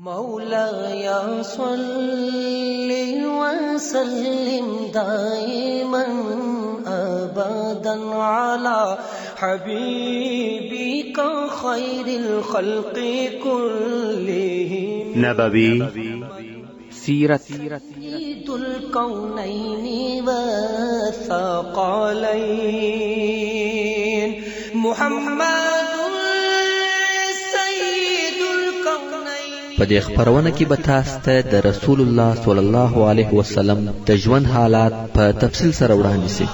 مولاي صل وسلم دائما أبدا على حبيبك خير الخلق كلهم نبوي سيرت سيد الكونين والثقلين محمد په دې خبرونه کې به تاسو ته د رسول الله صلی الله علیه وسلم د ژوند حالات په تفصیل سره وړاندې شي.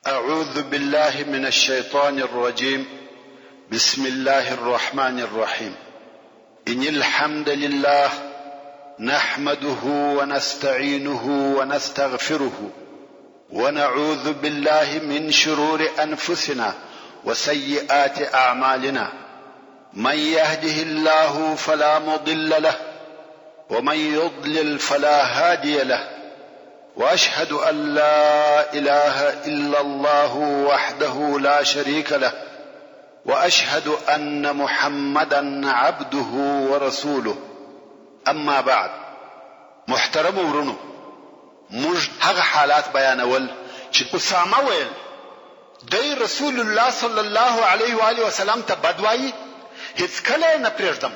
أعوذ بالله من الشيطان الرجيم. بسم الله الرحمن الرحيم. إن الحمد لله نحمده ونستعينه ونستغفره ونعوذ بالله من شرور أنفسنا وسيئات أعمالنا. من يهده الله فلا مضل له ومن يضلل فلا هادي له. وأشهد أن لا إله إلا الله وحده لا شريك له وأشهد أن محمدا عبده ورسوله. أما بعد، محترم ورونو، موږ هغه حالات بیانول چې اسامه ویل دی رسول الله صلی الله علیه و آله وسلم ته بدوایي هیڅ کله نه پرېږدم.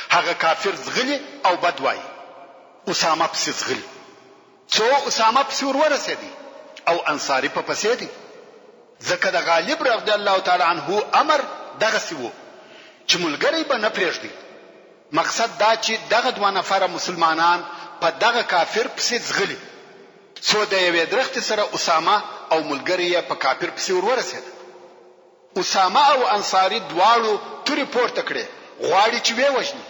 هغه کافر زغلی او بدوایي اسامه پسې زغلی. څو اسامه پسې ورسېدی او انصاری په پسې دی. ځکه د غالب رضی الله تعالی عنه امر دغسې و چې ملګری به نه پرېږدي. مقصد دا چې دغه دوه نفره مسلمانان په دغه کافر پسې ځغلي. څو د یوې درختې سره اسامه او ملګری یې په کافر پسې ورسېد. اسامه او انصاري دواړو تورې پورته کړې غواړي چې ویې وژني.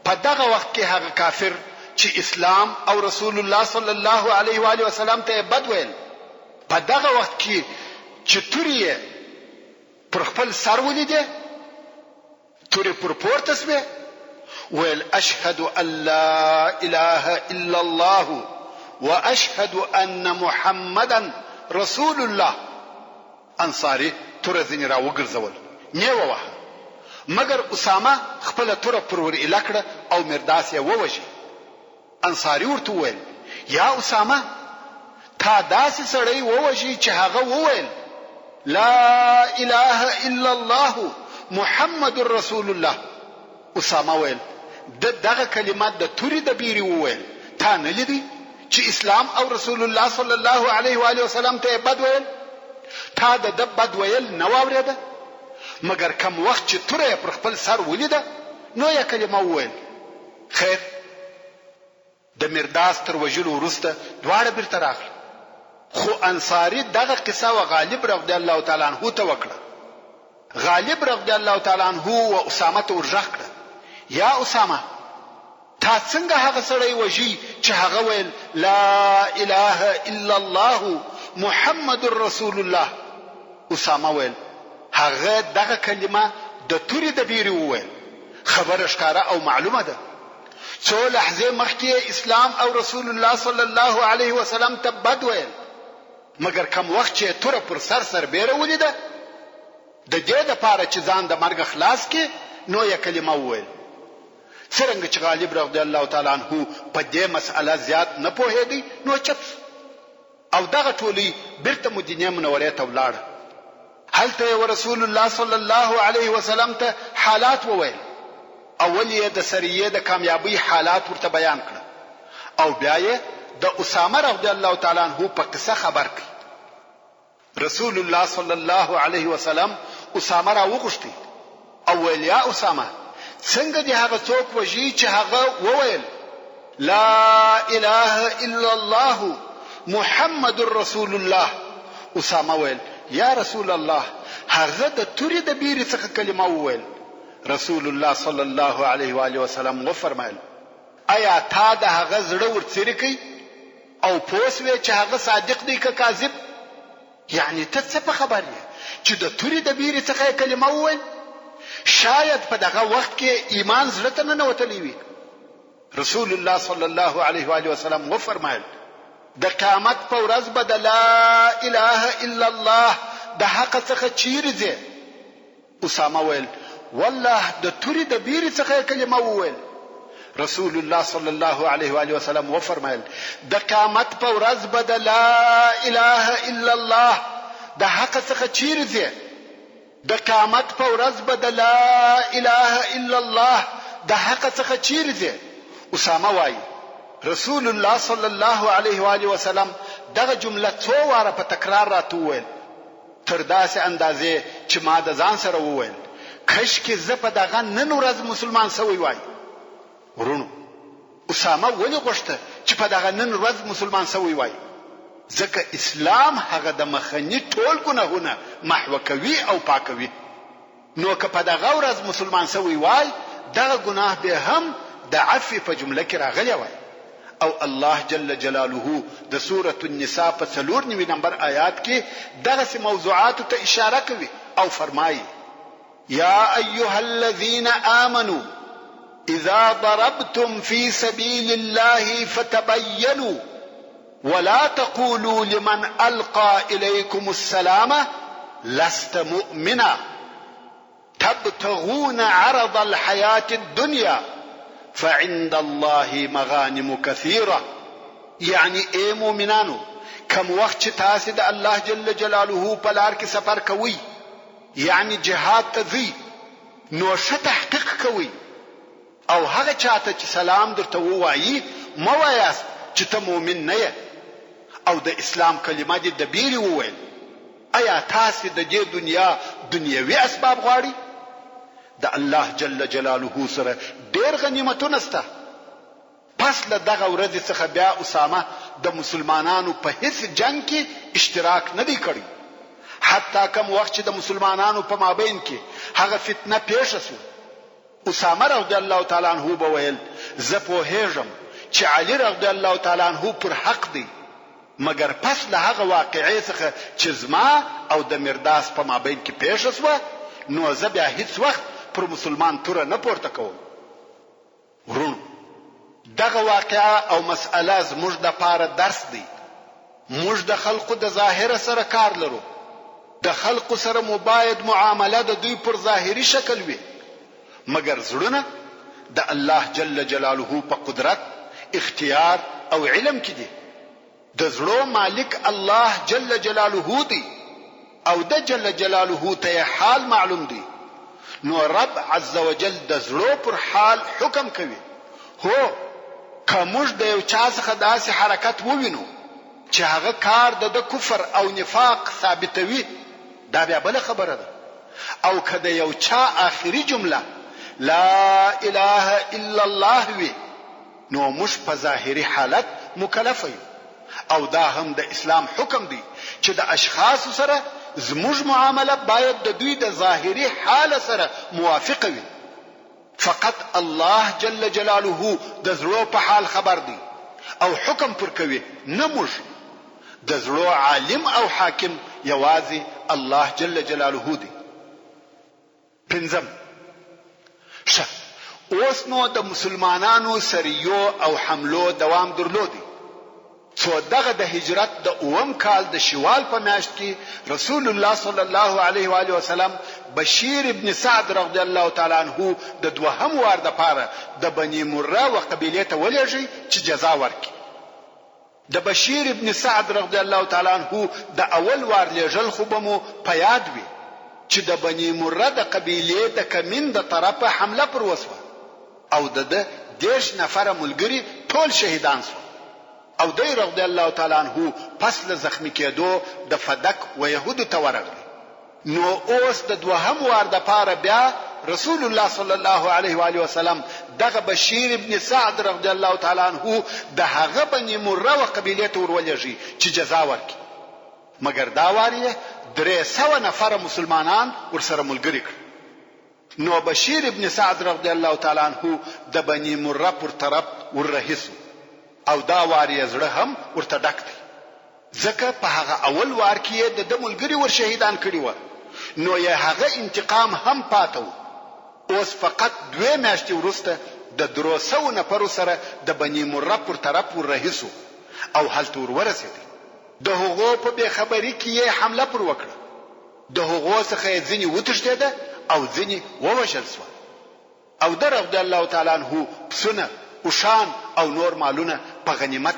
په دغه وخت کې هغه کافر چې اسلام او رسول الله صلی الله علیه و آله وسلم ته بد ویل، په دغه وخت کې چې تورې پر خپل سر ولیدې، تورې پر پورته سوې، ویل اشهد ان لا اله الا الله واشهد ان محمدا رسول الله. انصاري توره ځینې را وګرځول، نیوه وهه، مګر اسامه خپله توره پر ور ایله کړه او مرداس یې ووژي. انصاري ورته وویل یا اسامه، تا داسې سړی ووژي چې هغه وویل لا اله الا الله محمد رسول الله. اسامه ویل دغه کلمات د تورې د بیرې وویل. تا نه لیدی چې اسلام او رسول الله صلی الله علیه و آله وسلم ته بد ویل؟ تا د بد ویل نه واورېده؟ مګر کم وخت چې توره پر خپل سر ولیده نو یې کلمه وویل. خیر، د مرداس تر وژلو وروسته دواړه بیرته راغله. خو انصاري دغه قصه و غالب رضی الله تعالی عنه ته وکړه. غالب رضی الله تعالی عنه و اسامه ته ورغږ کړه یا اسامه، تا څنګه هغه سړی وژي چې هغه ویل لا اله الا الله محمد رسول الله؟ اسامه ویل هغه دغه کلمه د تورې د بیرې وویل. خبره ښکاره او معلومه ده. څو لحظې مخکې اسلام او رسول الله صلی الله علیه وسلم ته بد ویل، مګر کم وخت چې توره پر سر بیره ولیده، د دې دپاره چې ځان د مرګ خلاص کړي نو یې کلمه وویل. څرنګه چې غالب رضی الله تعالی عنه په دې مسأله زیات نه پوهېدی نو چپ او دغه ټولۍ بیرته مدینې منورې ته ولاړه. هلته یې رسول الله صلی الله علیه وسلم ته حالات وویل. اول یې د سریې د کامیابی حالات ورته بیان کړه او بیا یې د اسامه رضی الله تعالی عنه په قصه خبر کړ. رسول الله صلی الله علیه وسلم اسامه را وغوښتي او ویل یا اسامه، څنګه دې هغه څوک وژي چې هغه وویل لا اله الا الله محمد رسول الله؟ اسامه ویل یا رسول الله، هغه د تورې د بیرې څخه کلمه وویل. رسول الله صلی الله علیه و آله وسلم وفرمایل آیا تا د هغه زړه ورڅېرې کوي او پوه سوې چې هغه صادق دی که کاذب؟ یعنی ته څه په خبر یې چې د تورې د بیرې څخه کلمه وویل؟ شاید په دغه وخت کې ایمان زړه ته نه وتلی وي. رسول الله صلی الله علیه و آله وسلم وفرمایل د قیامت په ورځ به د لا اله الا الله د حق څخه چیرې ځي. اسامه ویل والله د توري د بیرې څخه کلمه وویل. رسول الله صلی الله علیه و آله وسلم وفرمایل د قیامت په ورځ به د لا اله الا الله د حق څخه چیرې ځي. د قیامت په ورځ به د لا اله الا الله د حق څخه چیرې ځي. اسامه وایي رسول الله صلی الله علیه و آله وسلم دغه جمله څو واره په تکرار راته وویل تر داسې اندازې چې ما د ځان سره وویل کاشکې زه په دغه نن ورځ مسلمان سوی وای. ورونو اسامه ولې غوښته چې په دغه نن ورځ مسلمان سوی وای؟ ځکه اسلام هغه د مخنی ټول ګناهونه محو کوي او پاکوي. نو که په دغه ورځ مسلمان سوی وای دغه ګناه به هم د عفو په جمله کې راغلی وای. او الله جل جلاله د سوره النساء په 4 نمبر آیات کې دغه موضوعات ته اشاره کوي او فرمایي یا ایها الذين آمنوا اذا ضربتم في سبيل الله فتبينوا ولا تقولوا لمن القى اليكم السلام لست مؤمنا تبتغون عرض الحياه الدنيا فعند الله مغانم كثيره. يعني اي مؤمنانو كم وخت تاسو د الله جل جلاله په لار کې سفر کوي يعني جهاد ته ځي نو څه تحقیق کوي او هغه چاته چې سلام درته وایي مو وایاست چې ته مؤمن نه یې او د اسلام کلمه دې د بیرې وویل. آیا تاسو د دې دنیا دنیوي اسباب غواړي؟ د الله جل جلاله سره ډېر غنیمتونه شته. پس له دغه ورځې څخه بیا اسامه د مسلمانانو په هیڅ جنگ کې اشتراک نه دی کړی. حتی کوم وخت چې د مسلمانانو په مابین کې هغه فتنه پیښه شو اسامه رضی الله تعالی عنہ به ویل زه پوهیږم چې علي رضی الله تعالی عنہ پر حق دی مګر پس له هغه واقعې څخه چې زما او د مرداس په مابین کې پیښه شو نو زه بیا هیڅ وخت پر مسلمان توره نه پورته کوم. ورونو دغه واقعه او مسأله زموږ د پاره درس دی. موږ د خلقو د ظاهر سره کار لرو. د خلقو سره مباید معامله د دوی پر ظاهري شکل وي مګر زړونه د الله جل جلاله په قدرت اختیار او علم کې دي. د زړو مالک الله جل جلاله دی او د جل جلاله ته حال معلوم دی. نو رب عز وجل د زړو پر حال حکم کوي. هو کومج د یو چا څخه داسې حرکت ووینو چې هغه کار د کفر او نفاق ثابتوي دا بیا بل خبره ده. او کله یو چا آخري جمله لا اله الا الله وی نو مش په ظاهري حالت مکلف یو. او دا هم د اسلام حکم دی چې د اشخاص سره زموږ معامله باید د دوی د ظاهري حال سره موافقه وي. فقط الله جل جلاله د زړه په حال خبر دی او حکم پر کوي نه موږ. د زړه عالم او حاکم یوازې الله جل جلاله دی. پنځم اوس نو د مسلمانانو سریو او حملو دوام درلودي. څو دغه د هجرت د اوم کال د شوال په میاشت کې رسول الله صلی الله علیه و آله وسلم بشیر ابن سعد رضی الله تعالی عنہ د دوهم وار د پاره د بنی مره و قبیله ته ولېږي چې جزا ورکړي. د بشیر ابن سعد رضی الله تعالی عنہ د اول وار لېږل خو به مو په یاد وي چې د بنی مره د قبیله د کمین د طرفه حمله پر وسوه او د 10 نفر ملګری ټول شهیدان شو او دی رضی الله تعالی عنہ پس له زخمی کېدو د فدک و يهود ته ورغلی. نو اوس د دوهم وار د پاره بیا رسول الله صلی الله علیه و آله وسلم دغه بشیر ابن سعد رضی الله تعالی عنہ د هغه بنی مره و قبیله ته ورولېږي چې جزا ورکړي. مګر دا واری 300 نفر مسلمانان ورسره ملګری کړ. نو بشیر ابن سعد رضی الله تعالی عنہ د بنی مره پر طرف وررهیسو او دا واری زړه هم ورته ډک دی ځکه په هغه اول وار کې د ملګری ور شهیدان کړي و. نو یې هغه انتقام هم پاتو اوس فقط 2 میاشتې وروسته د 300 نفرو سره د بني مره پر طرف ورهیسو او هلته ورسېدل. د هغو په بې خبري کې یې حمله پر وکړه. د هغو څخه ځینې وتښتېده او ځینې ووژل شول. او در رضی الله تعالی عنه پسونه اوښان او نور مالونه په غنیمت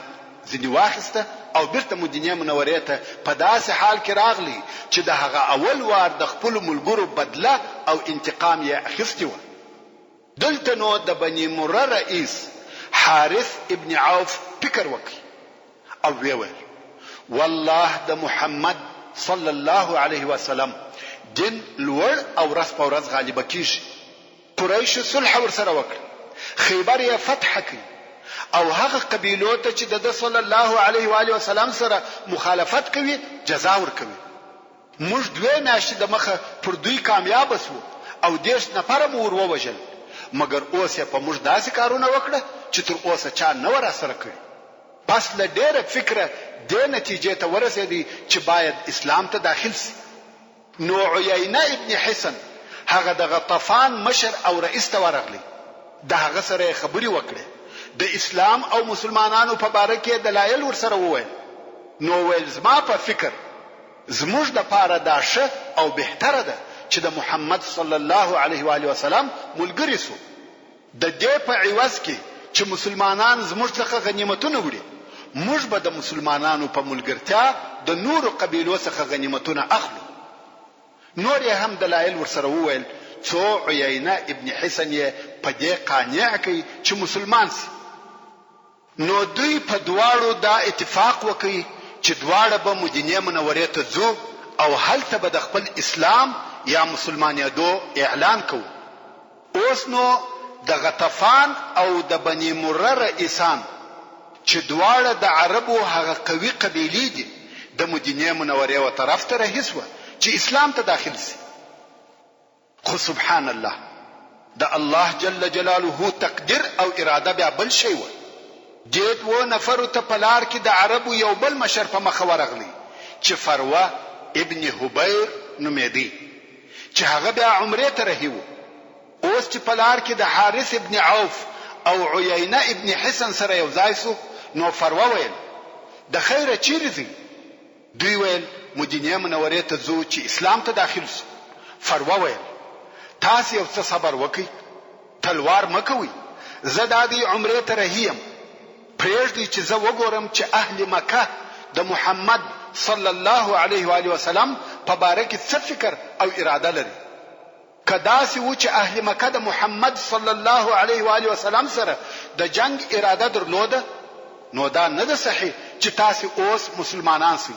ځینې واخیسته او بیرته مدینه منورې ته په داسې حال کې راغلی چې د هغه اول وار د خپل ملګرو بدله او انتقام یې اخیستی و. دلته نو د بني مره رئیس حارث ابن عوف فکر وکړ او ویل والله د محمد صلی الله علیه وسلم دین لوړ او ورځ په ورځ غالبه کیږي. قریش صلح ورسره وکړ، خیبر یې فتح کړ او هغه قبیلو ته چې د صلی الله علیه و آله وسلم سره مخالفت کوي جزا ورکوي. موږ 2 میاشتې د مخه پر دوی کامیاب شو او 10 نفر مو ور ووژل، مګر اوس یې په موږ داسې کارونه وکړه چې تر اوسه چا نه ور سره کړی. پس له ډېره فکره د نتیجې ته ورسېدی چې باید اسلام ته داخل شي. نو عیینه ابن حسن هغه د غطفان مشر او رئیس ته ورغلی. د هغه سره خبري وکړه، د اسلام او مسلمانانو په باره کې دلایل ورسره وویل. نو ویل زما په فکر زموږ د پاره دا ښه او بهتره ده چې د محمد صلی الله علیه و آله وسلم ملګری سو. د دې په عوض کې چې مسلمانان زموږ څخه غنیمتونه وړي، موږ به د مسلمانانو په ملګرتیا د نورو قبیلو څخه غنیمتونه اخلو. نور یې هم دلایل ورسره وویل څو عیینه ابن حسن یې په دې قانع کړي چې مسلمان سي. نو دوی په دواړو دا اتفاق وکړي چې دواړه به مدینه منورې ته ځو او هلته به د خپل اسلام یا مسلمانېدو اعلان کوو. اوس نو د غطفان او د بني مره رئیسان چې دواړه د عربو هغه قوي قبیلې دي د مدینه منورې و طرف ته رهیس و چې اسلام ته داخل سي. خو سبحان الله د الله جل جلاله تقدیر او اراده بیا بل شی و. دې 2 نفر ته پلار کې د عربو یو بل مشر په مخ ورغلی چې فروه ابن حبیر نومېدی چې هغه بیا عمره ته رهیو. اوس چې پلار کې د حارث ابن عوف او عیینه ابن حسن سره یو ځای سو، نو فروه ویل د خیره چیرې ځي؟ دوی ویل مدینه منورې ته ځو چې اسلام ته داخل سو. فروه ویل تاسو یو څه صبر وکئ، تلوار مکوئ، زه د دې عمره ته رهیم. پرېږدئ چې زه وګورم چې اهل مکه د محمد صلی الله علیه و آله وسلم په باره کې څه فکر او اراده لري. کدا سی و چې اهل مکه د محمد صلی الله علیه و آله وسلم سره د جنگ اراده درلوده، نو دا نه ده صحیح چې تاسو اوس مسلمانان سئ.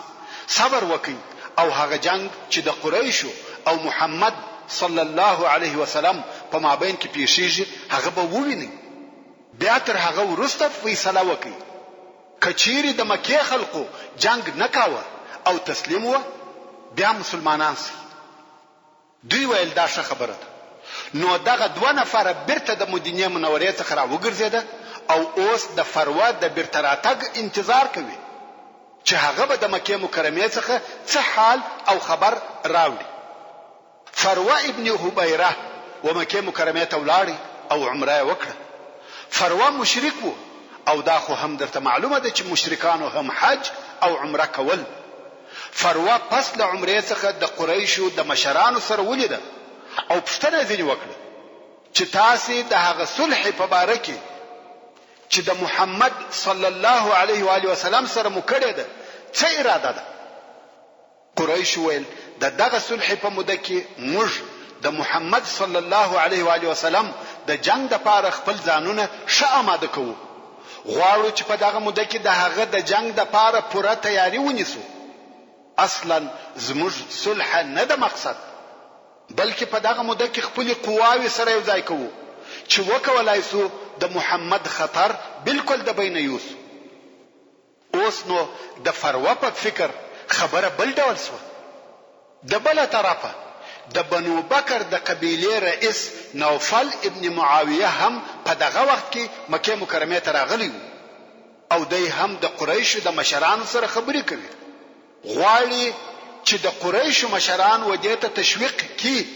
صبر وکئ او هغه جنگ چې د قریشو او محمد صلی الله علیه وسلم په مابین کې پیښیږي هغه به ووینئ. بیا تر هغه وروسته فیصله وکئ. کچيري د مکه خلقو جنگ نکاوه او تسلیم و، بیا مسلمانان سي. دوی ویل دا ښه خبره ده. نو دغه 2 نفر بیرته د مدینه منورې څخه راوګرځیده او اوس د فروه د بیرته راتګ انتظار کوي چې هغه به د مکه مکرمه څخه څه حال او خبر راوړي. فروه ابن حبیره و مکه مکرمه ته ولاړ او عمره وکړه. فروه مشرک وو او دا خو هم درته معلومه ده چې مشرکانو هم حج او عمره کول. فروه پس له عمره څخه د قریشو د مشرانو سره ولیده او پښتنه ځینې وکړه چې تاسو د هغه صلح په باره کې چې د محمد صلی الله علیه و آله وسلم سره مو کړی ده څه اراده ده؟ قریش ویل د دغه صلح په موده کې موږ د محمد صلی الله علیه و آله وسلم د جنگ لپاره خپل ځانونه ښه آماده کوو. غواړو چې په دغه موده کې د هغه د جنگ لپاره پوره تیاری ونیسو. اصلا زموږ صلح نه د مقصد، بلکې په دغه موده کې خپل قواوی سره یو ځای کوو چې وکولای سو د محمد خطر بالکل د بین یوسو. اوس نو د فروه په فکر خبره بل ډول سو. د بل طرفه د بنو بکر د قبیله رئیس نوفل ابن معاویه هم په دغه وخت کې مکه مکرمه ته راغلی او دای هم د قریشو د مشرانو سره خبرې کوي. غواړي چې د قریشو مشران ودې ته تشویق کړي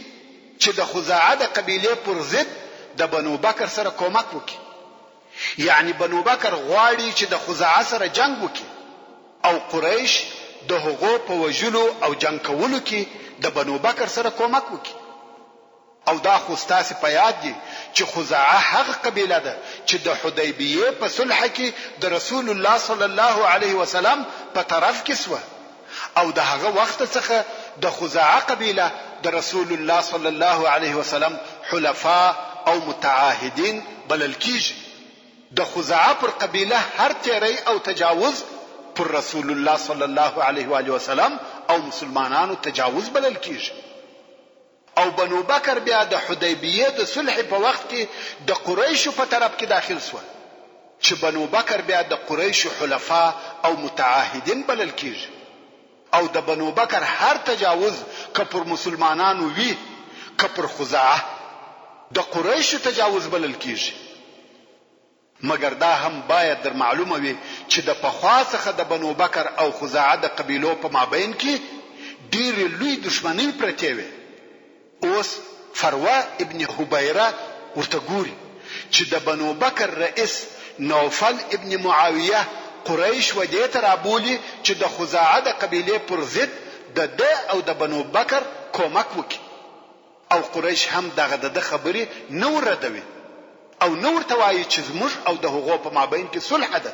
چې د خزاعه د قبیله پر ضد د بنو بکر سره کومک وکړي. یعنی بنو بکر غواړي چې د خزاعه سره جنگ وکړي او قریش د هغو په وجلو او جنگ کولو کې د بنو بکر سره کومک وکړي. او دا خو ستاسو په یاد دي چې خزاعه هغه قبیله ده چې د حدیبیه په صلح کې د رسول الله صلی الله علیه وسلم په طرف کې سوه او د هغه وخت څخه د خزاعه قبیله د رسول الله صلی الله علیه وسلم حلفاء او متعاهدین بلل کیږي. د خزاعه پر قبیله هر تیری او تجاوز پر رسول الله صلی الله علیه و آله وسلم او مسلمانانو تجاوز بلل کیږي. او بنو بکر بیا د حدیبیه د صلح په وخت کې د قریشو په طرف کې داخل شو چې بنو بکر بیا د قریشو حلفاء او متعاهدین بلل کیږي. او د بنو بکر هر تجاوز که پر مسلمانانو وی که پر خزاعه د قریشو تجاوز بلل کیږي. مگر دا هم باید در معلومه وي چې د پخوا څخه د بنو بکر او خزاعه د قبیلو په مابین کې ډېر لوی دشمنی پرتې وي. اوس فروه ابن حبیره ورته ګوري چې د بنو بکر رئیس نوفل ابن معاویه قریش و دې ته رابولي چې د خزاعه د قبیله پر ضد د ده او د بنو بکر کومک وکړي. او قریش هم دغه د خبرې نو ردوي او نور توایي چې زموږ او د هغو په مابین کې صلح ده،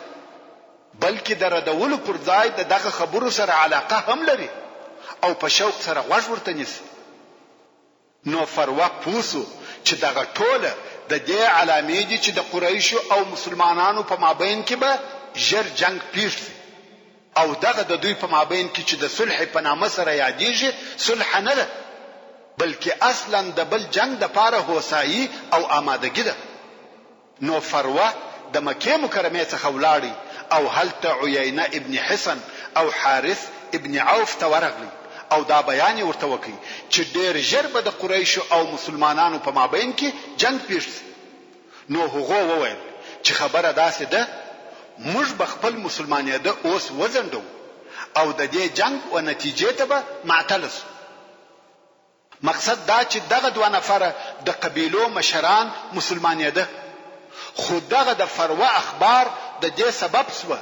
بلکې د ردولو پر ځای دغه خبرو سره علاقه هم لري او په شوق سره غوږ ورته نیسي. نو فروه پوسو چې دغه ټوله د دې علامې دي چې د قریشو او مسلمانانو په مابین کې به ژر جنگ پیښ شي او دغه د دوی په مابین کې چې د صلح په نامه سره یادېږي صلح نه ده، بلکې اصلا د بل جنگ د پاره هوسایي او آمادګي ده. نو فروه د مکه مکرمه څخه ولاړی او هلته عیینه ابن حسن او حارث ابن عوف ته ورغلی او دا بیان ورته وکړي چې ډېر ژر به د قریشو او مسلمانانو په مابین کې جنگ پیښ شي. نو هغه وویل چې خبره داسې ده، موږ به خپل مسلمانیت اوس وزندو او د دې جنگ او نتیجې ته به معطل شو. مقصد دا چې دغه دوه نفره د قبیلو مشران مسلمانیت، خو دغه د فروه اخبار د دې سبب شو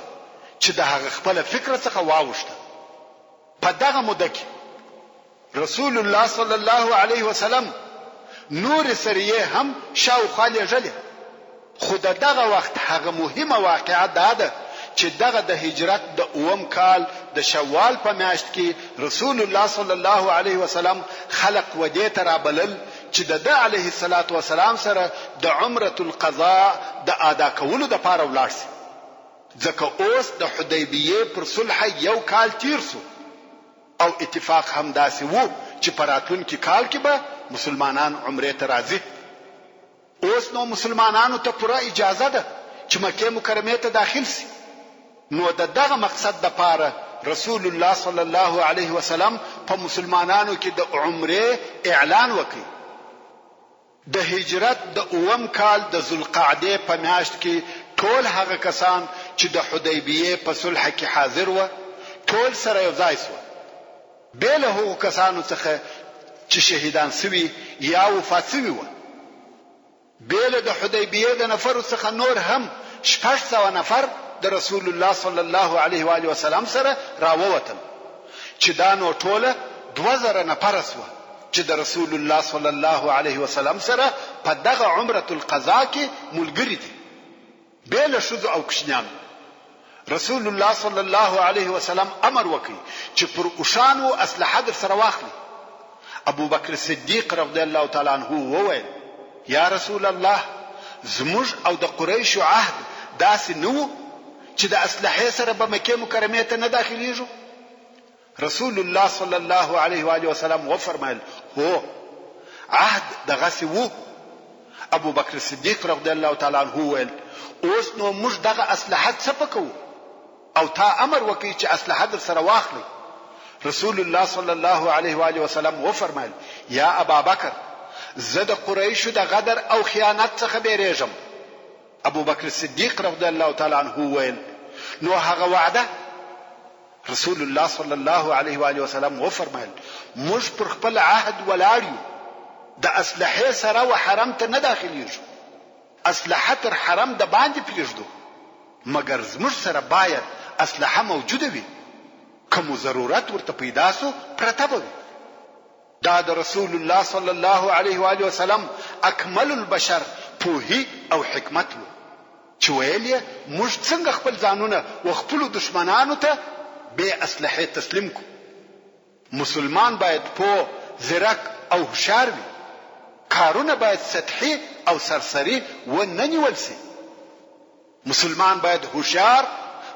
چې د هغه خپل فکر څخه واوښته. په دغه موده کې رسول الله صلی الله علیه وسلم نور سریه هم شاوخوا لېږلې، خو دغه وخت هغه مهمه واقعه ده چې دغه د هجرت د 9 کال د شوال په میاشت کې رسول الله صلی الله علیه وسلم خلق ودې ته رابلل چې د علیه الصلاۃ والسلام سره د عمره القضاء د ادا کولو د پاره ولاړ شي. ځکه اوس د حدیبیه پر صلح 1 کال تیر شو او اتفاق هم داسې وو چې پراتونکي کال کې به مسلمانان عمره ته راځي. اوس نو مسلمانانو ته پوره اجازه ده چې مکه مکرمه ته داخل شي. نو دغه مقصد د پاره رسول الله صلی الله علیه وسلم په مسلمانانو کې د عمره اعلان وکړي. د هجرت د 9 کال د ذوالقعده په میاشت کې ټول هغه کسان چې د حدیبیه په صلح کې حاضر و ټول سره یو ځای شو. بل هغه کسانو څخه چې شهیدان سوي یا وفات سوي و. بل د حدیبیه د نفر څخه نور هم 600 نفر د رسول الله صلی الله علیه و آله وسلم سره راووتل چې دا نو ټوله 2000 نفر سو چې د رسول الله صلی الله علیه وسلم سره په دغه عمره القضاء کې ملګری دي. بل شذ او کشنیان رسول الله صلی الله علیه وسلم امر وکړي چې پر اوشانو اسلحه در سره واخلي. ابو بکر صدیق رضی الله تعالی عنہ وویل یا رسول الله زموږ او د قریشو عهد داسې نو چې د اسلحه سره به مکه مکرمه ته نه داخليږو. رسول الله صلی الله علیه و آله وسلم وفرمایل هو عهد دغه سی وو. ابو بکر صدیق رضی الله تعالی عنہ وویل اوس نو موږ دغه اسلحه څه پکو او تا امر وکړي چې اسلحه در سره واخلي. رسول الله صلی الله علیه و آله وسلم وفرمایل یا ابا بکر زه د قریشو د غدر او خیانت څخه بیریږم. ابو بکر صدیق رضی الله تعالی عنہ وویل نو هغه وعده. رسول الله صلی الله علیه و آله وسلم وفرمایل موږ پر خپل عهد ولاړ یو د اسلحې سره و حرم ته نه داخليږو، اسلحه تر حرم د باندې پریږدو، مګر زموږ سره باید اسلحه موجوده وي، کوم ضرورت ورته پیدا سو پرته وي. دا د رسول الله صلی الله علیه و آله وسلم اکمل البشر پوهی او حکمت وو چې ویل یې موږ څنګه خپل ځانونه و خپل دشمنانو ته به اسلحه تسلیم کو. مسلمان باید په زرک او هوښیار وي، کارونه باید سطحي او سرسري و نه نیول سي. مسلمان باید هوښیار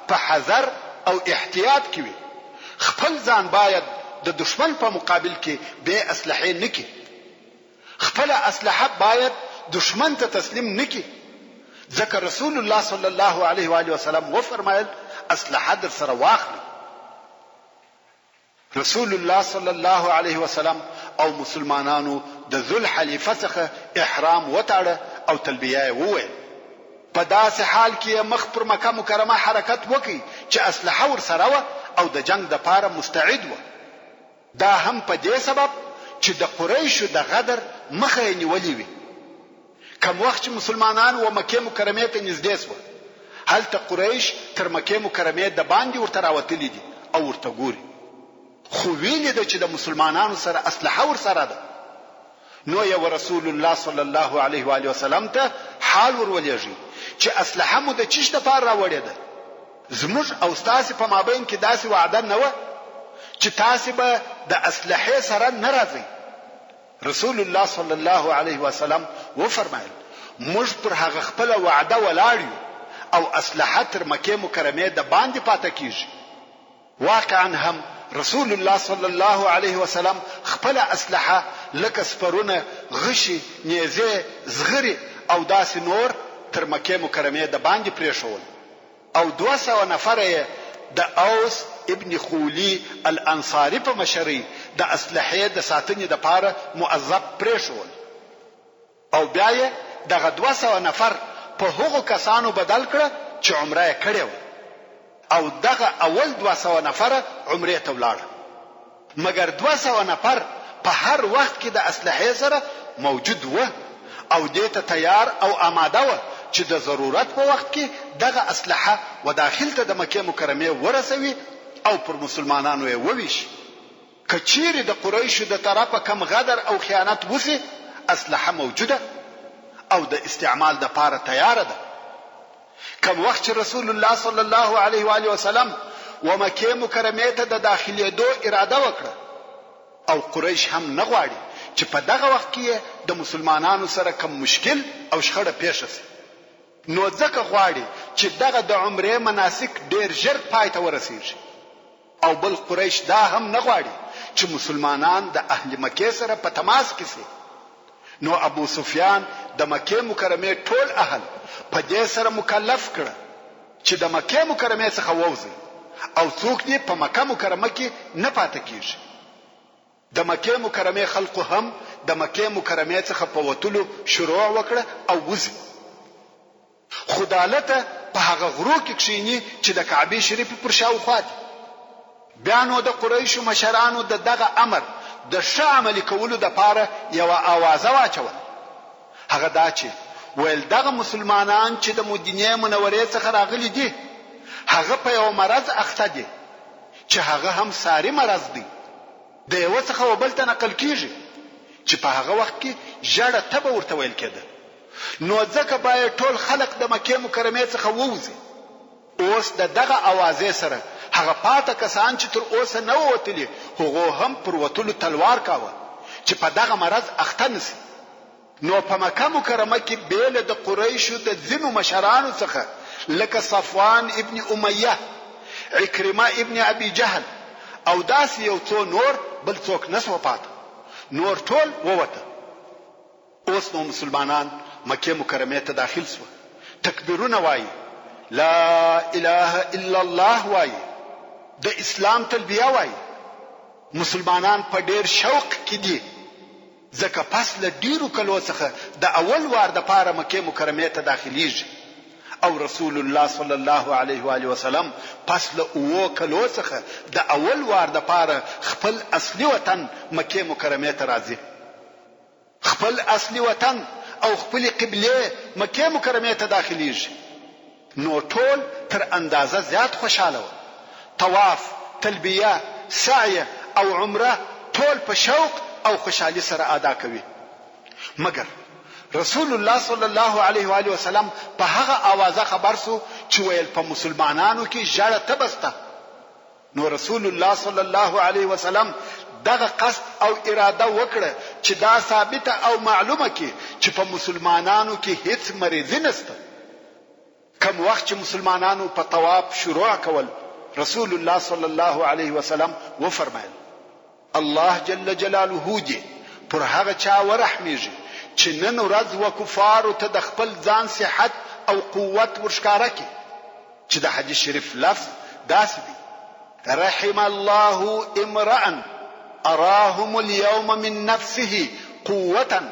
په حذر او احتیاط کې وي. خپل ځان باید د دشمن په مقابل کې به اسلحه نکي، خپل اسلحه باید دشمن ته تسلیم نکي. ځکه رسول الله صلی الله علیه و آله وسلم و فرمایل اسلحه در سره واخلي. رسول الله صلی الله علیه وسلم او مسلمانانو د ذل حلیفه څخه احرام وتاړه او تلبیه وویل. په داسې حال کې مخ پر مکه مکرمه حرکت وکړي چې اسلحه ور سره و او د جنگ د پاره مستعد و. دا هم په دې سبب چې د قریشو د غدر مخه یې نیولې وي. کوم وخت چې مسلمانان و مکه مکرمه ته نږدې شول، هلته قریش تر مکه مکرمه د باندې ورته راوتلي دي او ورته ګوري، خو ویلې ده چې د مسلمانانو سره اسلحه ور سره ده. نو یو رسول الله صلی الله علیه و آله وسلم ته حال ورولېږي چې اسلحه مو د چیش د پاره راوړې ده. زموږ او تاسو په مابین کې داسې وعده نه و چې تاسو به د اسلحه سره ناراضي. رسول الله صلی الله علیه وسلم و فرمایل موږ پر هغه خپل وعده ولاړو او اسلحه تر مکه مکرمه د باندې پاتې کیږي. واقعا هم رسول الله صلی الله علیه وسلم خپل اسلحه لکه سپرونه، غشي، نیزه، زغری او داسې نور تر مکه مکرمه د باندې پریښول او 200 نفر د اوس ابن خولی الانصاری په مشرۍ د اسلحې د ساتنې د پاره معذب پریښول او بیا یې دغه 200 نفر په هغو کسانو بدل کړ چې عمره یې کړې و او دغه اول 200 نفر عمره ته ولاړ. مګر 200 نفر په هر وخت کې د اسلحې سره موجود و او دې ته تیار او آماده و چې د ضرورت په وخت کې دغه اسلحه و داخل ته د مکه مکرمه ورسوي او پر مسلمانانو یې وویش. کچيري د قریشو د طرفه کم غدر او خیانت وسی، اسلحه موجوده او د استعمال د پاره تیار ده. کوم وخت چې رسول الله صلی الله علیه و آله وسلم و مکه مکرمه ته د داخليدو اراده وکړه او قریش هم نه غواړي چې په دغه وخت کې د مسلمانانو سره کوم مشکل او شخړه پیښ شي، نو ځکه غواړي چې دغه د عمره مناسک ډیر ژر پای ته ورسیږي. او بل قریش دا هم نه غواړي چې مسلمانان د اهل مکه سره په تماس کې شي. نو ابو سفیان د مکه مکرمه ټول اهل په دې سره مکلف کړ چې د مکه مکرمه څخه ووځي او څوک دې په مکه مکرمه کې نه پاتې کیږي. د مکه مکرمه خلقو هم د مکه مکرمه څخه په وتلو شروع وکړه او وځي. خدالته په هغه غرو کې کښینی چې د کعبه شریف پر شاوخوا دي. بیا نو د قریشو مشرانو د دغه امر د ښه عملي کولو د پاره یو اوازه واچول. هغه دا چې ویل دغه مسلمانان چې د مدینه منورې څخه راغلي دي هغه په یو مرض اخته دي چې هغه هم ساري مرض دی، د یو څخه وبل ته نقل کیږي چې په هغه وخت کې جړه تبه ورته ویل کېده. نو ځکه باید ټول خلق د مکه مکرمه څخه ووځي. اوس دغه اوازې سره هغه پاته کسان چې تر اوسه نه وتلي هغه هم پر وتلو تلوار کاوه چې په دغه مرض اخته نشي. نو په مکه مکرمه کې بیل د قریشو د ځینو مشرانو څخه لکه صفوان ابن امیه، عکرمه ابن ابي جهل او داس یو څو نور بل څوک نسو پاته، نور ټول ووته. اوس نو مسلمانان مکه مکرمه ته داخل شو، تکبیرونه وایي، لا اله الا الله وایي، د اسلام تلبیه وایي. مسلمانان په ډیر شوق کې دي ځکه پس له ډیرو کلو څخه د اول وار د پاره مکه مکرمه ته داخليږي او رسول الله صلی الله علیه و آله وسلم پس له او کلو څخه د اول وار د پاره خپل اصلي وطن مکه مکرمه ته راځي. خپل اصلي وطن او خپل قبله مکه مکرمه ته داخليږي نو ټول تر اندازه زیات خوشاله و. طواف، تلبیه، سعی او عمره ټول په شوق او خوشحالي سره ادا کوي. مګر رسول الله صلی الله علیه و آله وسلم په هغه اوازه خبر سو چې ویل په مسلمانانو کې ژړه تبسته. نو رسول الله صلی الله علیه وسلم دغه قصد او اراده وکړه چې دا ثابته او معلومه کی چې په مسلمانانو کې هیڅ مریضی نشته. کوم وخت چې مسلمانانو په طواف شروع کول رسول الله صلی الله علیه وسلم و فرمایل الله جل جلاله دې پر هغه چا ورحمیږي چې نن ورځ وکفار ته د خپل ځان صحت او قوت ورشکاره کی. چې د حدیث شریف لفظ داسې دی رحم الله امرأ اراهم اليوم من نفسه قوة.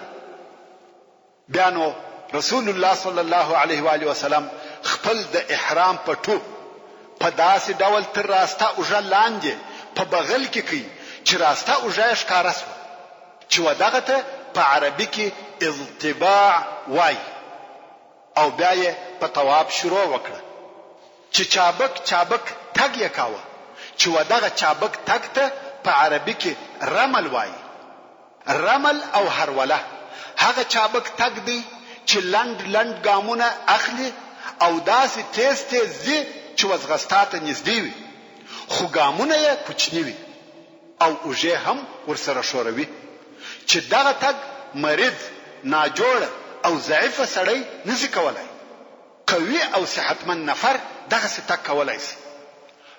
بیانو رسول الله صلی الله علیه و آله وسلم خپل د احرام پټو په داسې ډول تر راسته اوږه لاندې په بغل کې کوي چې راسته اوږه ښکاره شوه چې ودغه ته په عربي کې اضطباع وای. او بیا یې په طواف شروع وکړه چې چابک چابک تګ یې کاوه چې ودغه چابک تګ ته په عربي کې رمل وای. رمل او هروله هغه چابک تګ دی چې لند لند ګامونه اخلي او داسې تیز تیز دی چې وزغستا ته نږدې وي خو ګامونه یې کوچني وي او اوږې هم ورسره ښوروي چې دغه تګ مریض، ناجوړه او ضعیفه سړی نشي کولای. قوي او صحتمند نفر دغه تګ کولای شي.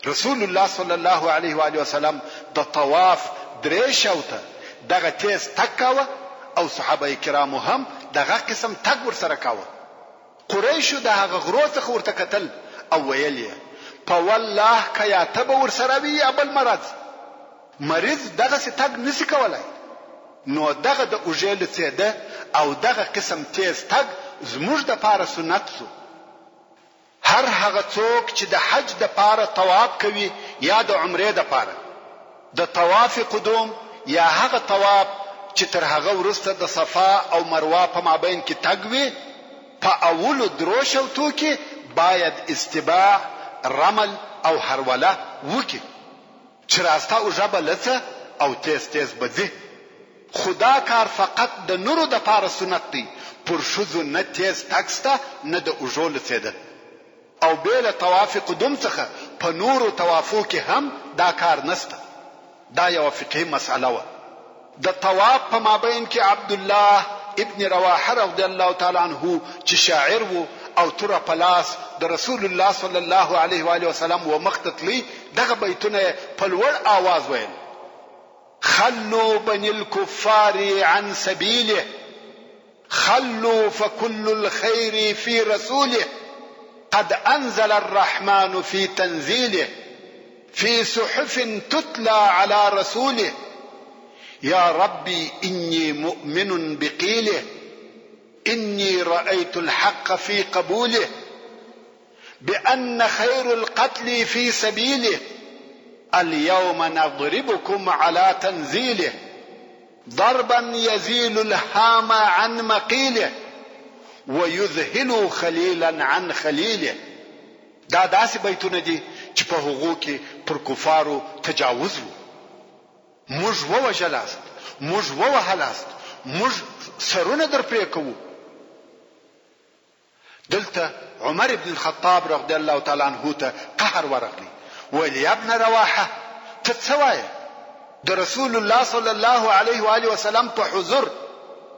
رسول الله صلی الله علیه و آله وسلم د طواف درې شوته دغه تیز تګ کاوه او صحابه کرامو هم دغه قسم تګ ورسره کاوه. قریشو د هغه غرو څخه ورته کتل او ویل یې په والله کیا تب ورسره وی ابل مرض مریض دغه تګ نشي کولای. نو دغه د اوږې لڅېده او دغه قسم تیز تګ زموږ د پاره سنت سو. هر هغه څوک چې د حج د پاره طواف کوي یا د عمره د پاره د طواف قدوم یا هغه طواف چې تر هغه وروسته د صفا او مروه په مابین کې تګ وي په اولو درو شوتو کې باید استباع، رمل او هروله وکي چې راسته اوږه به لڅه او تیز تیز بځي. خدا کار فقط د نورو د پاره سنت دی. پر شذو نه تیز تکسته نه د اوږو لڅېده. او بیل طواف قدوم څخه په نورو طوافو کې هم دا کار نسته. دا یو فقهي مسأله و. د طواف په مابین کې عبد الله ابن رواحه رضی الله تعالی عنه چې شاعر وو او تر پلاس د رسول الله صلی الله علیه و آله وسلم و مختتلی دغه بیتونه په لوړ आवाज ویل خلوا بني الكفار عن سبيله خلوا فكل الخير في رسوله قد أنزل الرحمن في تنزيله في صحف تتلى على رسوله يا ربي إني مؤمن بقيله إني رأيت الحق في قبوله بأن خير القتل في سبيله اليوم نضربكم على تنزيله ضربا يزيل الهام عن مقيله ويذهل خليلا عن خليله. دا داسې بیتونه دي چې په هغو کې پر کفارو تجاوز وو. موږ ووژلاست، موږ ووهلاست، موږ سرونه در پرې کوو. دلته عمر بن الخطاب رضی الله تعالی عنه ته قهر ورغلی ویل یا ابن رواحه ته څه وایې د رسول الله صلی الله علیه و آله وسلم په حضور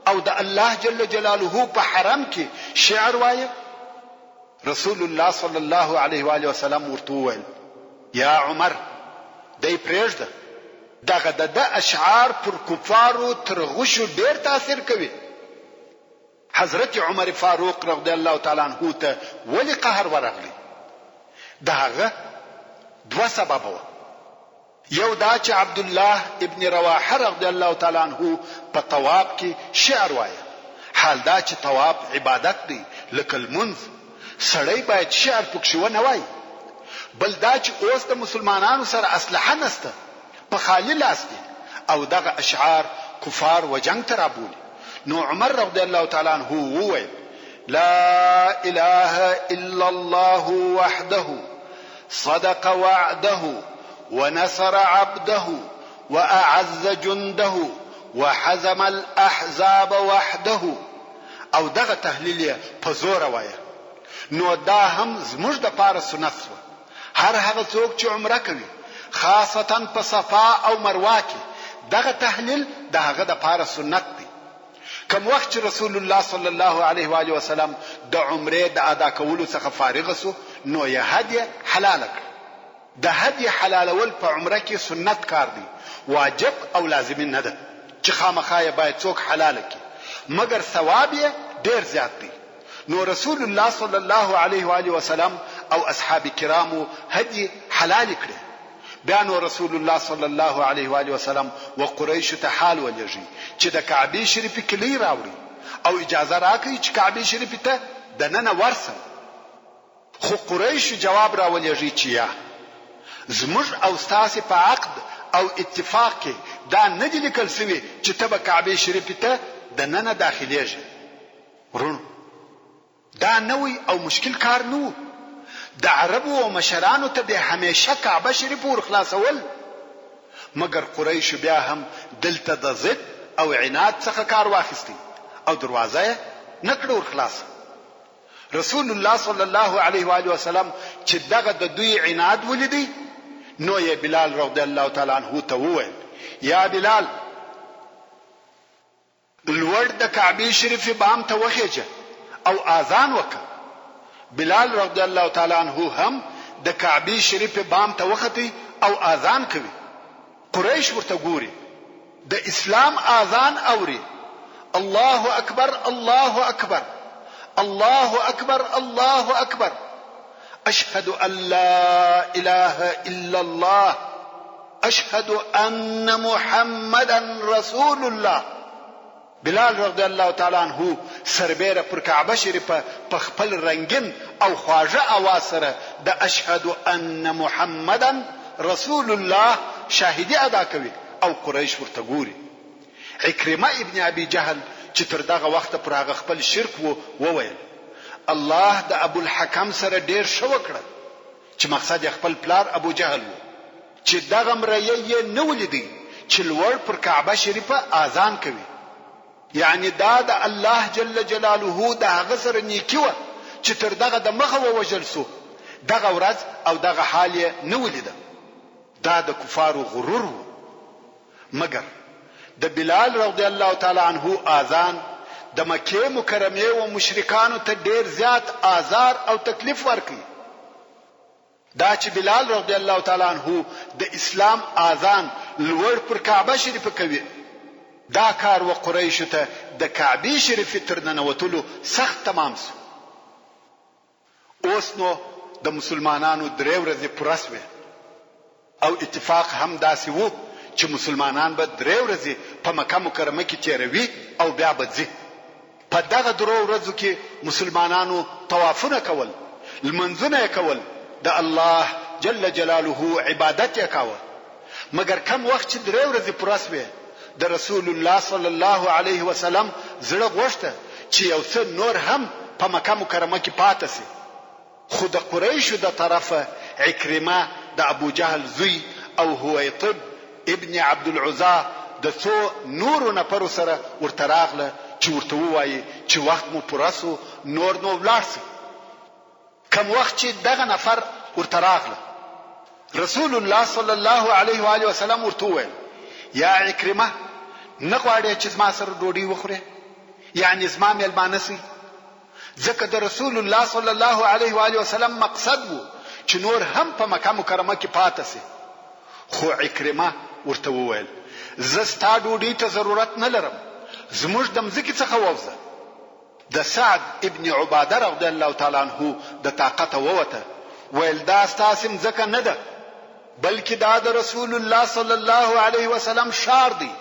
او د الله جل جلاله په حرم کې شعر وایې؟ رسول الله صلی الله علیه و آله وسلم ورته وویل یا عمر دی پرېږده دغه د اشعار پر کفارو تر غشو ډیر تاثیر کوي. حضرت عمر فاروق رضی الله تعالی عنہ ته ولی قهر ورغلی؟ دغه دوه سبب و. یو دا چې عبد الله ابن رواحه رضی الله تعالی عنہ په طواف کې شعر وایي. حال دا چې طواف عبادت دی لکه المنز، سړی باید شعر پکښې ونه وایي. بل دا چې اوس د مسلمانانو سره اسلحه نسته، په خالی لاس دي او دغه اشعار کفار و جنگ ته رابولي. نو عمر رضی الله تعالی عنہ وویل لا اله الا الله وحده صدق وعده ونصر عبده واعز جنده وحزم الاحزاب وحده. او دغه تحلیل په زور وایه. نو دا هم زموږ د پاره سنت و. هر هغه څوک چې عمره کوي خاصتا په صفا او مروه کې دغه تحلیل د هغه د پاره سنت دی. کوم وخت چې رسول الله صلی الله علیه و آله وسلم د عمره د ادا کولو څخه فارغ سو نو یې هدیه حلال کړ. د هدیه حلالول په عمره کې سنت کار دی، واجب او لازم نه ده چې خامخا یې باید څوک حلال کړي، مګر ثواب یې ډیر زیات دی. نو رسول الله صلی الله علیه و آله وسلم او اصحاب کرامو هدیه حلال کړي. بیا نو رسول الله صلی الله علیه و آله وسلم و قریش ته حال ولېږي چې د کعبه شریف کلی راوړي او اجازه راکړي چې کعبه شریف ته د ننه ورسم. خو قریش جواب راولېږي چې یا زموږ او ستاسو په عقد او اتفاق کې دا نه دي لیکل شوی چې ته به کعبه شریف ته د ننه داخليږي. ورونو دا نوې او مشکل کار نه، د عربو او مشرانو ته به همیشه کعبه شریف ور خلاصول، مګر قریش بیا هم دلته د ضد او عناد څخه کار واخیستی او دروازه نه کړ ور خلاص. رسول الله صلی الله علیه و آله وسلم چې دغه د دوی عناد ولیدي نو یې بلال رضی الله تعالی عنہ ته وویل یا بلال الور د کعبه شریف بام ته وخیجه او اذان وکړه. بلال رضی الله تعالی عنہ هم د کعبه شریف بام ته وختی او اذان کوي. قریش ورته ګوري، د اسلام اذان اوري، الله اکبر الله اکبر الله اکبر الله اکبر اشهد ان لا اله الا الله اشهد ان محمدا رسول الله. بلال رضی الله تعالی عنہ سربیره پر کعبه شریفه په خپل رنگین او خواږه اواز سره د اشهد ان محمدا رسول الله شاهدی ادا کوي او قریش ورته ګوري. عکرمه ابن ابي جهل چې تر دغه وخت پر هغه خپل شرک وویل الله د ابو الحکم سره ډیر شو کړ چې مقصد خپل پلار ابو جهل و چې دغه مریه نه ولیدي چې لوړ پر کعبه شریفه اذان کوي. یعنی دا د الله جل جلاله د هغه سره نیکی و چې تر دغه د مخه ووجل سو، دغه ورځ او دغه حال یې نه ولیده. دا د کفارو غرور و. مګر د بلال رضی الله تعالی عنہ اذان د مکه مکرمه او مشرکانو ته ډیر زیات آزار او تکلیف ورکړي. دا چې بلال رضی الله تعالی عنہ د اسلام اذان لوړ پر کعبه شریف کوي، دا کار و قریش ته د کعبه شریف تر ننوتلو سخت تمام سو. اوس نو د مسلمانانو درې ورځې پرسوي او اتفاق هم داسې وو چې مسلمانان به درې ورځې په مکه مکرمه کې تیروي او بیا به ځي. په دغه درو ورځو کې مسلمانانو طوافونه کول، لمنځونه کول، د الله جل جلاله عبادت یې کاوه. مګر کم وخت چې درې ورځې پرسوي د رسول الله صلی الله علیه وسلم زړه غوښته چې یو څه نور هم په مکه مکرمه کې پاتې شي. خو د قریشو د طرفه عکرمه د ابو جهل زوی او هویطب ابن عبد العزى د څو نورو نفرو سره ورته راغله چې ورته وایي چې وخت مو پرسو نور نو ولاړ شي. کوم وخت چې دغه نفر ورته راغله رسول الله صلی الله علیه و آله وسلم ورته وویل یا عکرمه نه غواړې چې زما سره ډوډۍ وخورې، یعنی زما میلمانه سي؟ ځکه د رسول الله صلی الله علیه و آله وسلم مقصد وو چې نور هم په مکه مکرمه کې پاتې شي. خو عکرمه ورته وویل زه ستا ډوډۍ ته ضرورت نه لرم، زموږ د مځکې څخه ووځه. د سعد ابن عباده رضی الله تعالی عنہ د طاقت ووته، ویل دا ستاسو مځکه نه ده بلکې دا د رسول الله صلی الله علیه وسلم شار دی.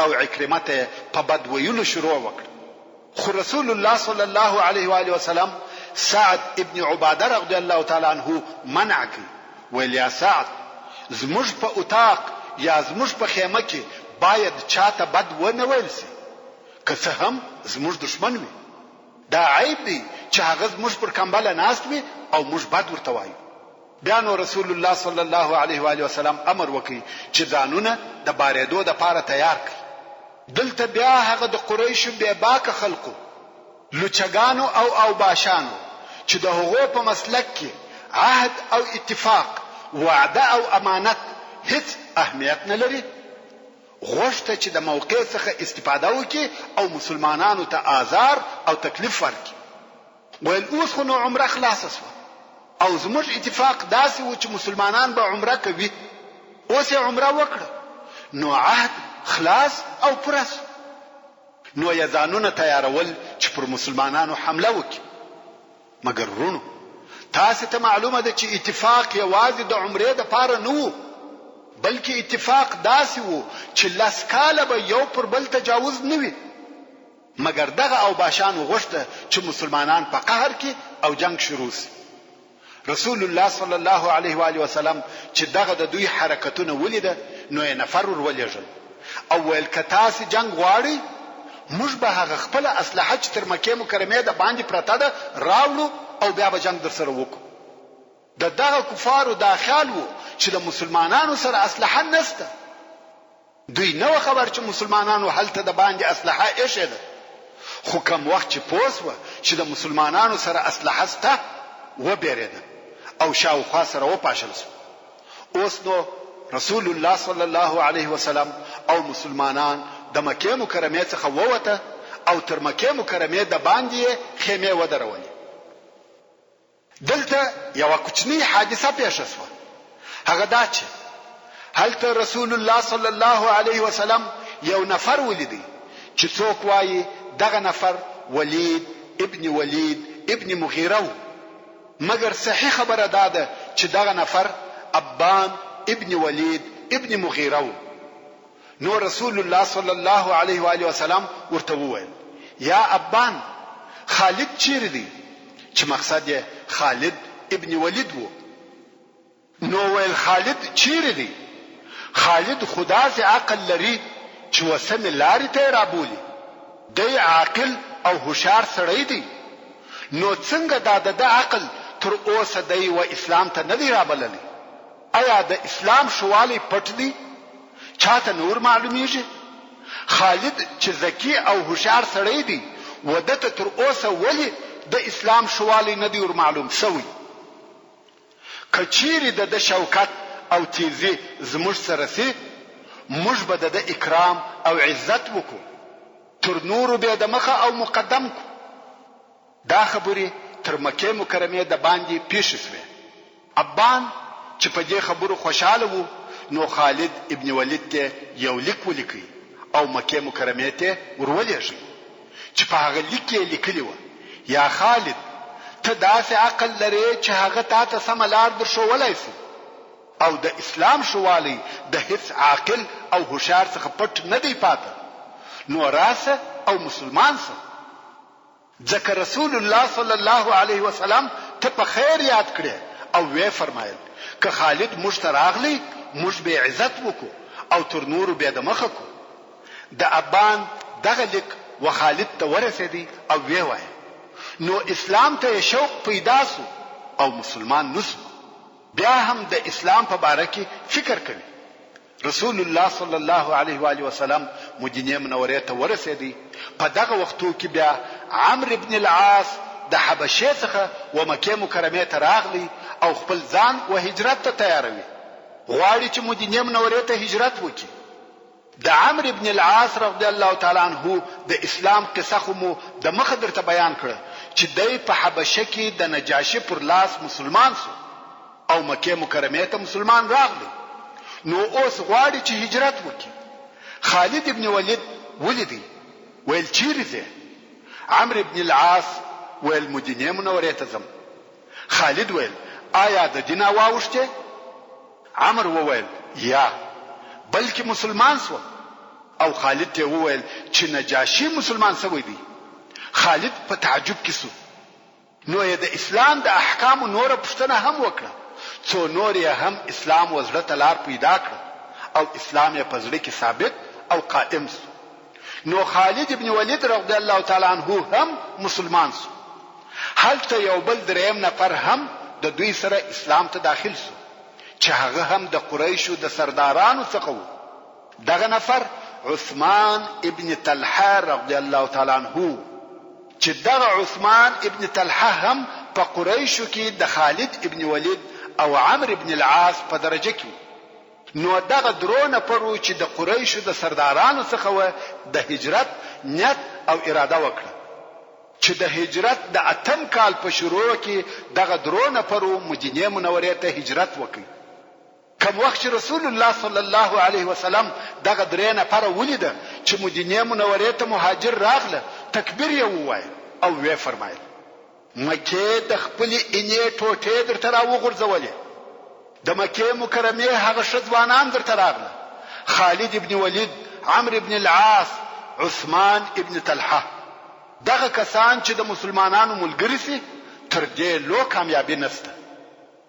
او عکرمه ته په بد ویلو شروع وکړ. خو رسول الله صلی الله علیه و آله وسلم سعد ابن عباده رضی الله تعالی عنہ منع کړ. ویل یا سعد زموږ په اتاق یا زموږ په خیمه کې باید چاته بد ونه ویل سي، که څه هم زموږ دشمن وي. دا عیب دی چې هغه زموږ پر کمبله ناست وي او موږ بد ورته وایو. بیا نو رسول الله صلی الله علیه و آله وسلم امر وکړي چې ځانونه د بارېدو دپاره تیار کړي. دلته بیا هغه د قریشو بې باکه خلقو، لوچګانو او اوباشانو چې د هغو په مسلک کې عهد او اتفاق، وعده او امانت هیڅ اهمیت نه لري، غوښته چې د موقع څخه استفاده وکړي او مسلمانانو ته آزار او تکلیف ورکړي. ویل اوس خو نو عمره خلاصه شوه او زموږ اتفاق داسې و چې مسلمانان به عمره کوي، اوس یې عمره وکړه، نو عهد خلاص او پوره شو. نو یې ځانونه تیارول چې پر مسلمانانو حمله وکړي. مګر ورونو تاسو ته معلومه ده چې اتفاق یوازې د عمرې دپاره نه و، بلکې اتفاق داسې و چې 10 کاله به یو پر بل تجاوز نه وي. مګر دغه اوباشانو غوښته چې مسلمانان په قهر کې او جنگ شروع شي. رسول الله صلی الله علیه و آله وسلم چې دغه د دوی حرکتونه ولیده، نو یې نفر ورولېږل او ویل که تاسې جنگ غواړئ، موږ به هغه خپله اسلحه چې تر مکې مکرمې د باندې پرته ده راوړو او بیا به جنگ در سره وکړو. د دغه کفارو دا خیال و چې د مسلمانانو سره اسلحه نشته. دوی نه خبر چې مسلمانانو هلته د باندې اسلحه ایښې ده، خو کم وخت چې پوه شوه چې د مسلمانانو سره اسلحه شته، وبېرېده او شاوخوا سره وپاشل شو. اوس نو رسول الله صلی الله علیه وسلم او مسلمانان د مکې مکرمې څخه ووته او تر مکې مکرمې د باندې خیمې ودرولې. دلته یو کوچنی حادثه پیښ شوه. هغه دا چې هلته رسول الله صلی الله علیه وسلم یو نفر ولیدي چې څوک وایي دغه نفر ولید ابن مغیره و. مګر صحیح خبره دا ده چې دغه نفر ابان ابن ولید ابن مغیره و. نو رسول الله صلی الله علیه و آله وسلم ورته وویل یا ابان، خالد چیرې دی؟ چې مقصد یې خالد ابن ولید و. نو ویل خالد چیرې دی؟ خالد خدا سي عقل لري چې وسمه لارې ته رابولي، دی عاقل او هوشار سړی دی. نو څنګه دا د عقل تر اوسه دی و اسلام ته نه دی رابللی؟ آیا د اسلام شوالی پټ دی؟ چاته نور معلومیږي؟ خالد چې ذکی او هوشار سړی دی و دته تر اوسه ولی د اسلام شوالی نه دی ور معلوم شوی؟ کچيري د شوکت او تیزی زموږ سره سي، موږ به د اکرام او عزت وکړو، تر نورو به د مخه او مقدم کو. دا خبرې تر مکې مکرمې د باندې پیښ شوې. ابان چې په دې خبرو خوشاله وو، نو خالد ابن ولید ته یو لیک ولیکي او مکې مکرمې ته ورولېږي چې په هغه لیک کې لیکلی و یا خالد ته داسې عقل لري چې هغه تاسو سم لار در شوولای شي او د اسلام شوالی د هیڅ عاقل او هوشار څخه پټ نه دی پاته، نو راسه او مسلمان سه. ځکه رسول الله صلی الله علیه وسلم ته په خیر یاد کړي او وی فرمایل که خالد موږ ته راغلی، موږ به عزت وکړو او تر نور به د مخه کو. د ابان دغه لیک و خالد ته ورسېدی او وی وای نو اسلام ته شوق پیدا سو او مسلمان نسو. بیا هم د اسلام په باره کې فکر کوي. رسول الله صلی الله علیه و آله وسلم مدینه منوره ته ورسېدی. په دغه وختو کې بیا عمرو ابن العاص د حبشه څخه و مکه مکرمه ته راغلی او خپل ځان و هجرت ته تیاروي، غواړي چې مدینه منوره ته هجرت وکړي. د عمرو ابن العاص رضی الله تعالی عنه د اسلام قصه خو مو د مخه درته بیان کړه چې دی په حبشه کې د نجاشي پر لاس مسلمان سو او مکه مکرمه ته مسلمان راغلی. نو اوس غواړي چې هجرت وکړي. خالد ابن ولید ولیدي، ویل چیرې ځې؟ عمرو ابن العاص ویل مدینه منوره ته ځم. خالد ویل آیا د دین واوښته؟ عمرو وویل یا، بلکې مسلمان سو. او خالد ته وویل چې نجاشي مسلمان شوی دی. خالد په تعجب کې سو. نو یې د اسلام د احکام نور پښتنه هم وکړه، څو نور یې هم اسلام وزړه تلار پیدا کړ او اسلام یې په زړه کې ثابت او قائم سو. نو خالد ابن ولید رضی الله تعالی عنه هم مسلمان شو. هلته یو بل دریم نفر هم د دوی سره اسلام ته داخل شو چې هغه هم د قریشو د سردارانو څخه و. دغه نفر عثمان ابن طلحه رضی الله تعالی عنه چې دغه عثمان ابن طلحه هم په قریشو کې د خالد ابن ولید او عمرو ابن العاص په درجه کې. نو دغه درو نفرو چې د قریشو د سردارانو څخه و د هجرت نیت او اراده وکړه چې د هجرت د اتم کال په شروع کې دغه درو نفرو مدینه منورې ته هجرت وکړي. کوم وخت چې رسول الله صلی الله علیه وسلم دغه درې نفر ولیده چې مدینه منورې ته مهاجر راغله تکبیر یې ووایه او وی فرمایل مکه د خپل انې ټوټې درته راوغورځولې. د مکه مکرمه هغه شځوانان درته راغله خالد ابن ولید، عمرو ابن العاص، عثمان ابن طلحه. دغه کسان چې د مسلمانانو ملګری سي تر دې لو کامیابی نسته.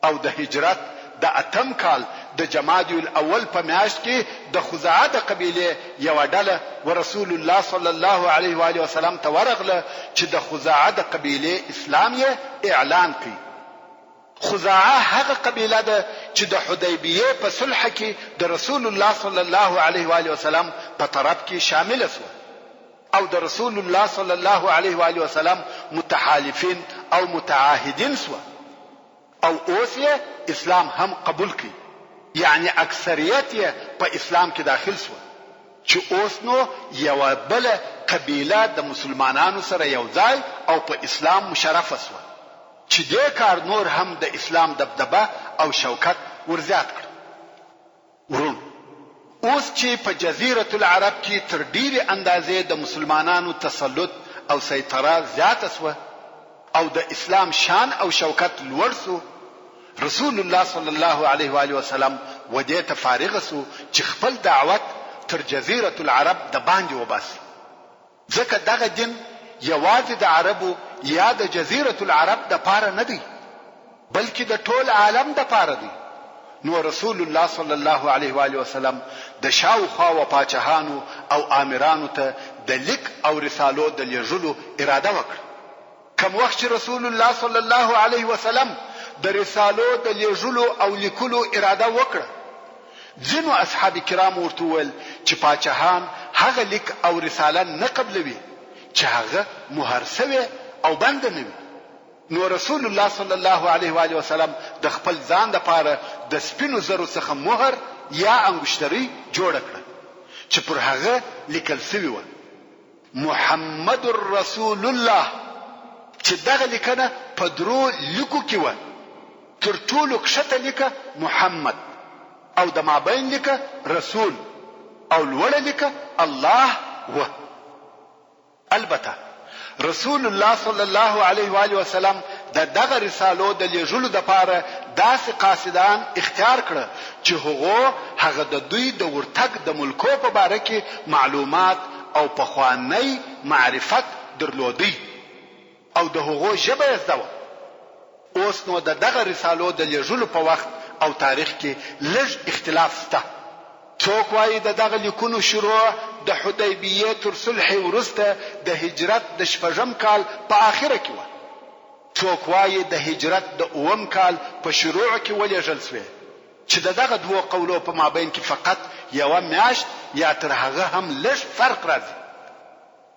او د هجرت د اتم کال د جمادی الاول په میاشت کې د خزاعه د قبیله یو ډله ورسول الله صلی الله علیه و آله وسلم ته ورغله چې د خزاعه د قبیله اسلام یې اعلان کړي. خزاعه هغه قبیله ده چې د حدیبیه په صلح کې د رسول الله صلی الله علیه و آله وسلم په طرف کې شامل شو او د رسول الله صلی الله علیه و آله وسلم متحالفین او متعاهدین شو او اوس یې اسلام هم قبول کړي. یعنی اکثریت یې په اسلام کې داخل شو چې اوس نو یو بل قبیله د مسلمانانو سره یو ځای او په اسلام مشرفه شو چې دې کار نور هم د اسلام دبدبه او شوکت ورزیات کړ. ورون اوس چې په جزیره العرب کې تر ډیره اندازې د مسلمانانو تسلط او سیطره زیاته شو او د اسلام شان او شوکت لوړ شو، رسول الله صلی الله علیه و آله وسلم ودې ته فارغ شو چې خپل دعوت تر جزیره العرب د باندې وباسي. ځکه دغه دین یوازې د عربو یا د جزیره العرب د پاره نه دی بلکې د ټول عالم د پاره دی. نو رسول الله صلی الله علیه و آله وسلم د شاوخوا و پاچهانو او آمرانو ته د لیک او رسالو د لیږلو اراده وکړه. کوم وخت چې رسول الله صلی الله علیه وسلم د رسالو د لیږلو او لیکلو اراده وکړه، ځینو اصحاب کرام ورته وویل چې پاچهان هغه لیک او رساله نه قبلوي چې هغه مهر شوی او بند نه وي. نو رسول الله صلی الله علیه و آله وسلم د خپل ځان لپاره د سپینو زرو څخه مهر یا انګشتری جوړ کړ چې پر هغه لیکل شوی و محمد رسول الله، چې دغه لیکنه په درو لیکو کې و. تر ټولو کښته لیکه محمد او د مابین لیکه رسول او لوړه لیکه الله و. البته رسول الله صلی الله علیه و آله وسلم دغه رسالو د لیږلو لپاره داسې قاصدان اختیار کړه چې هغه د دوی د ورتګ د ملکو په باره کې معلومات او پخوانی معرفت درلودي او د هغو ژبه یې زده وه. اوس نو دغه رسالو د لیږلو په وخت او تاریخ کې لږ اختلاف شته. څوک وایي دغه لیکونو شروع د حدیبیه تر صلح وروسته د هجرت د شپږم کال په آخره کې و. څوک وایي د هجرت د اووم کال په شروع کې ولیږل شوی چې دغه دوه قولو په مابین کې فقط یوه میاشت یا تر هغه هم لږ فرق راځي.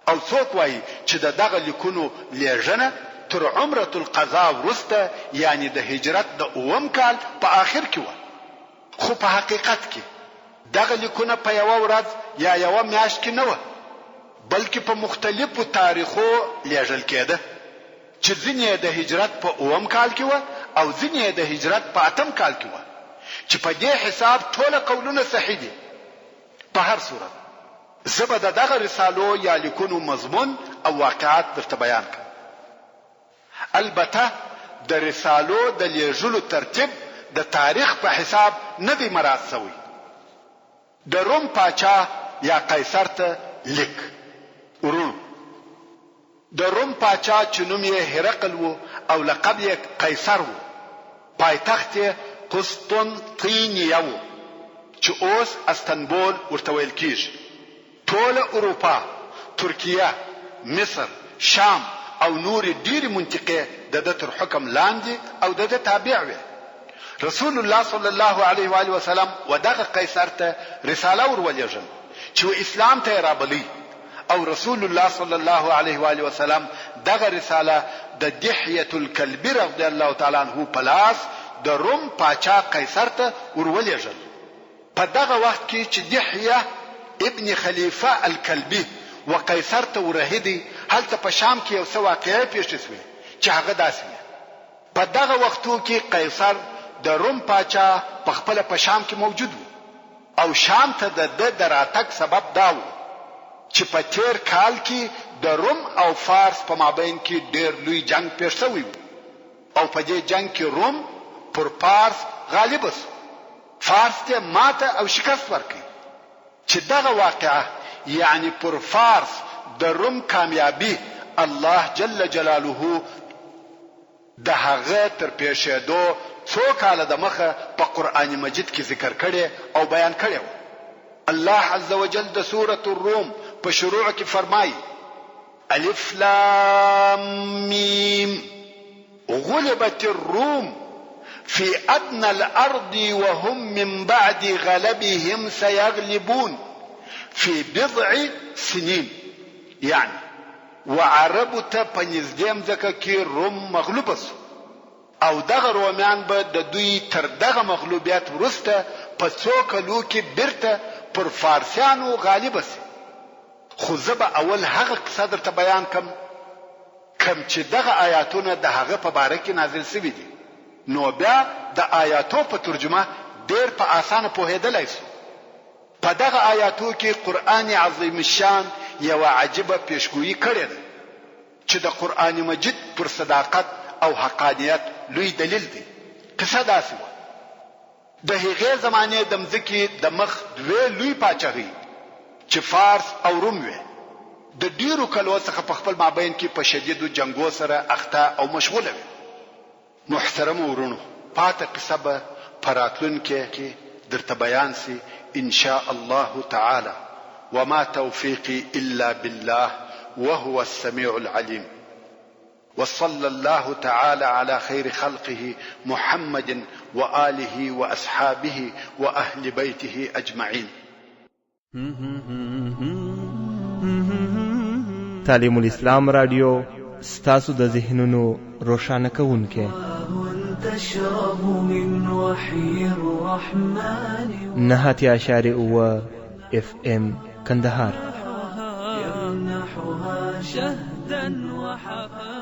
او څوک وایي چې دغه لیکونو لیږنه تر عمره القضا وروسته یعنی د هجرت د اووم کال په آخر کې و. خو په حقیقت کې دغه لیکونه په یوه ورځ یا یوه میاشت کې نه و بلکې په مختلفو تاریخو لیږل کېده چې ځینې د هجرت په اووم کال کې و او ځینې د هجرت په اتم کال کې و چې په دې حساب ټول قولونه صحیح دي. په هر صورت زه به دغه رسالو یا لیکونو مضمون او واقعات درته بیان کړم. البته د رسالو د لیږلو ترتیب د تاریخ په حساب نه دی مراعات شوی. د روم پاچا یا قیصر ته لیک ورون. د روم پاچا چې نوم یې هرقل و او لقب یې قیصر و، پایتخت یې قسطنطینیه و چې اوس استنبول ورته ویل کیږي. ټول اروپا ترکیه، مصر، شام او نور ډیری منطقې د تر حکم لاندې او د تابع وي. رسول الله صلی الله علیه و آله وسلم ودغه قیصر ته رساله ورولېږل چې اسلام ته رابلی، او رسول الله صلی الله علیه و آله وسلم دغه رساله د دحیه الکلبی رضی الله تعالی عنہ په لاس د روم پاچا قیصر ته ورولېږل. په دغه وخت کې چې دحیه ابن خلیفه الکلبی و قیصر ته ورهدي، هلته په شام کې یو څه واقعه پیښ شوه چې هغه داسې وه. په دغه وختو کې قیصر د روم پاچا په خپل په شام کې موجود و، او شام ته د دراتک سبب داو چې په تیر کال کې د روم او فارس په مابین کې ډېر لوی جنگ پیښ شوی و، او په دې جنگ کې روم پر فارس غالب شو. فارس ته ماته او شکست ورکړ چې دغه واقعه یعنی پر فارس د روم کامیابی الله جل جلاله د هغه تر پیښېدو څو کاله د مخه په قرآن مجید کې ذکر کړي او بیان کړي. الله عز وجل د سورة الروم په شروع کې فرمایي: الف لام میم غلبت الروم في ادنى الارض وهم من بعد غلبهم سيغلبون في بضع سنين. يعني وعربو ته په نږدې مځکه کې روم مغلوب شو، او دغه رومیان به د دوی تر دغه مغلوبیت وروسته په څو کلو کې بیرته پر فارسیانو غالب شي. خو زه به اول هغه قصه درته بیان کم چې دغه آیاتونه د هغه په باره کې نازل شوي دي، نو بیا د آیاتو په ترجمه ډېر په اسانه پوهېدلی شو. په دغه آیاتو کې قرآن عظیم الشان یو عجیبه پیشګویي کړې ده چې د قرآن مجید پر صداقت او حقانیت لوی دلیل دی. قصه داسې وه: د هغې زمانې د مځکې د مخ دوې لوی پاچاهۍ چې فارس او روم وې، د ډیرو کلو څخه په خپل مابین کې په شدیدو جنګو سره اخته او مشغوله وې. محترم ورونو، پاته قصه به په راتلونکي کې درته بیان سي ان شاء الله تعالی. وما توفيقي الا بالله وهو السميع العليم. وصلى الله تعالى على خير خلقه محمد وآله وأصحابه وأهل بيته أجمعين. تعلیم الاسلام رادیو ستاسو د ذهنونو روښانه کوونکی. تشرب من وحي الرحمن 9.9 FM کندهار. يمنحها شهدا وحقا